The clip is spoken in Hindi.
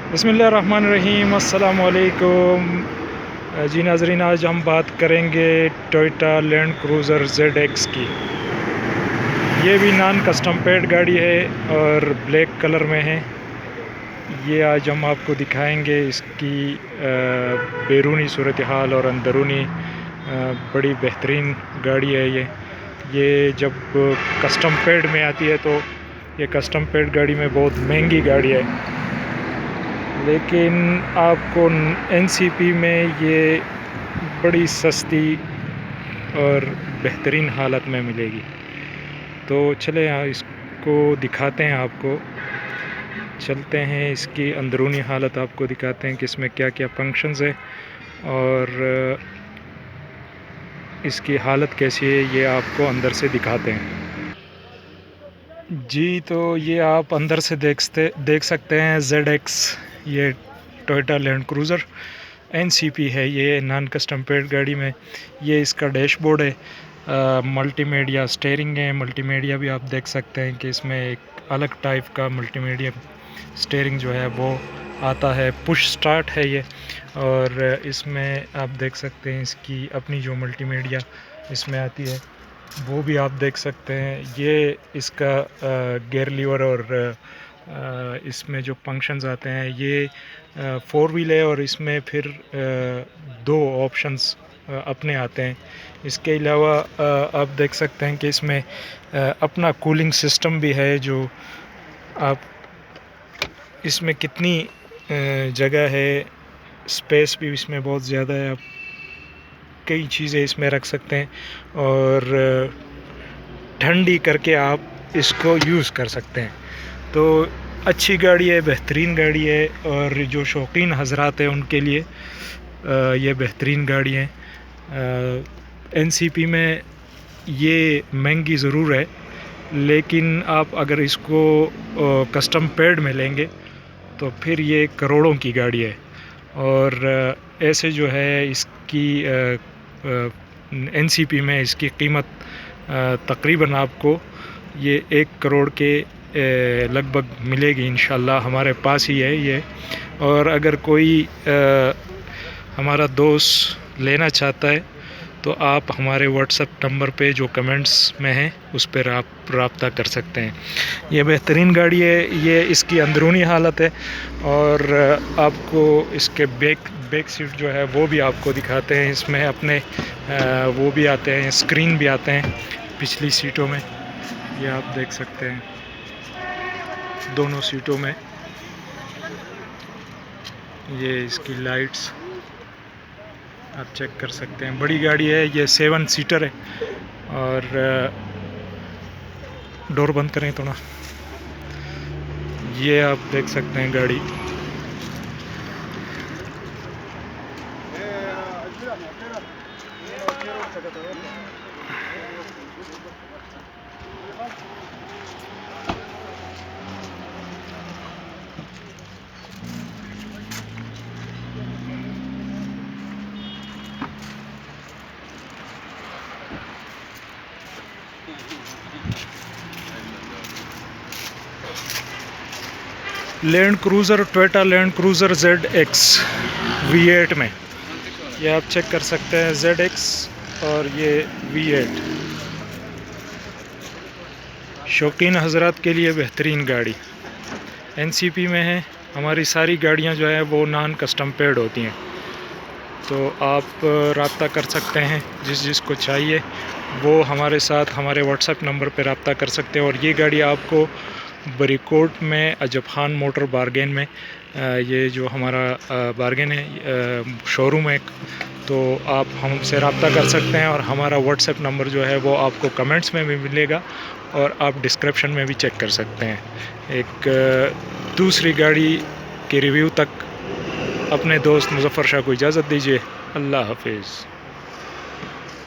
बिस्मिल्लाहिर्रहमानिर्रहीम, अस्सलाम वालेकुम। जी नाज़रीन, आज हम बात करेंगे टोयोटा लैंड क्रूज़र ZX की। ये भी नॉन कस्टम पेड गाड़ी है और ब्लैक कलर में है। ये आज हम आपको दिखाएंगे इसकी बैरूनी सूरत हाल और अंदरूनी बड़ी बेहतरीन गाड़ी है ये जब कस्टम पेड में आती है तो ये कस्टम पेड गाड़ी में बहुत महंगी गाड़ी है, लेकिन आपको NCP में ये बड़ी सस्ती और बेहतरीन हालत में मिलेगी। तो चले यहाँ इसको दिखाते हैं आपको। चलते हैं, इसकी अंदरूनी हालत आपको दिखाते हैं कि इसमें क्या क्या फंक्शंस है और इसकी हालत कैसी है, ये आपको अंदर से दिखाते हैं। जी, तो ये आप अंदर से देख सकते हैं ZX, ये टोयोटा लैंड क्रूज़र NCP है। ये नॉन कस्टम पेड गाड़ी में ये इसका डैशबोर्ड है, मल्टीमीडिया स्टीयरिंग है। मल्टीमीडिया भी आप देख सकते हैं कि इसमें एक अलग टाइप का मल्टीमीडिया स्टीयरिंग जो है वो आता है। पुश स्टार्ट है ये, और इसमें आप देख सकते हैं इसकी अपनी जो मल्टीमीडिया इसमें आती है वो भी आप देख सकते हैं। ये इसका गियर लीवर और इसमें जो फंक्शंस आते हैं, ये 4 व्हील है और इसमें फिर 2 ऑप्शंस अपने आते हैं। इसके अलावा आप देख सकते हैं कि इसमें अपना कूलिंग सिस्टम भी है। जो आप इसमें कितनी जगह है, स्पेस भी इसमें बहुत ज़्यादा है, आप कई चीज़ें इसमें रख सकते हैं और ठंडी करके आप इसको यूज़ कर सकते हैं। तो अच्छी गाड़ी है, बेहतरीन गाड़ी है, और जो शौकीन हजरात हैं उनके लिए ये बेहतरीन गाड़ी है। NCP में ये महंगी ज़रूर है, लेकिन आप अगर इसको कस्टम पेड में लेंगे तो फिर ये करोड़ों की गाड़ी है। और ऐसे जो है इसकी NCP में इसकी कीमत तकरीबन आपको ये 1 करोड़ के लगभग मिलेगी इंशाल्लाह। हमारे पास ही है ये, और अगर कोई हमारा दोस्त लेना चाहता है तो आप हमारे WhatsApp नंबर पे जो कमेंट्स में हैं उस पर आप रब्ता कर सकते हैं। ये बेहतरीन गाड़ी है। ये इसकी अंदरूनी हालत है, और आपको इसके बैक सीट जो है वो भी आपको दिखाते हैं। इसमें अपने वो भी आते हैं, स्क्रीन भी आते हैं पिछली सीटों में, ये आप देख सकते हैं। दोनों सीटों में ये इसकी लाइट्स आप चेक कर सकते हैं। बड़ी गाड़ी है, ये 7 सीटर है। और डोर बंद करें थोड़ा, ये आप देख सकते हैं गाड़ी। Land cruiser, Toyota land cruiser ZX V8 में, ये आप चेक कर सकते हैं। ZX और ये V8 शौकीन हजरात के लिए बेहतरीन गाड़ी NCP में है। हमारी सारी गाड़ियां जो है वो नॉन कस्टम पेड होती हैं, तो आप रब्ता कर सकते हैं। जिसको चाहिए वो हमारे साथ हमारे WhatsApp नंबर पर रब्ता कर सकते हैं। और ये गाड़ी आपको बरीकोट में अजब खान मोटर बारगेन में, ये जो हमारा बारगेन है शोरूम है, तो आप हमसे रब्ता कर सकते हैं। और हमारा WhatsApp नंबर जो है वो आपको कमेंट्स में भी मिलेगा, और आप डिस्क्रिप्शन में भी चेक कर सकते हैं। एक दूसरी गाड़ी के रिव्यू तक अपने दोस्त मुज़फ़्फ़र शाह को इजाज़त दीजिए। अल्लाह हाफिज़।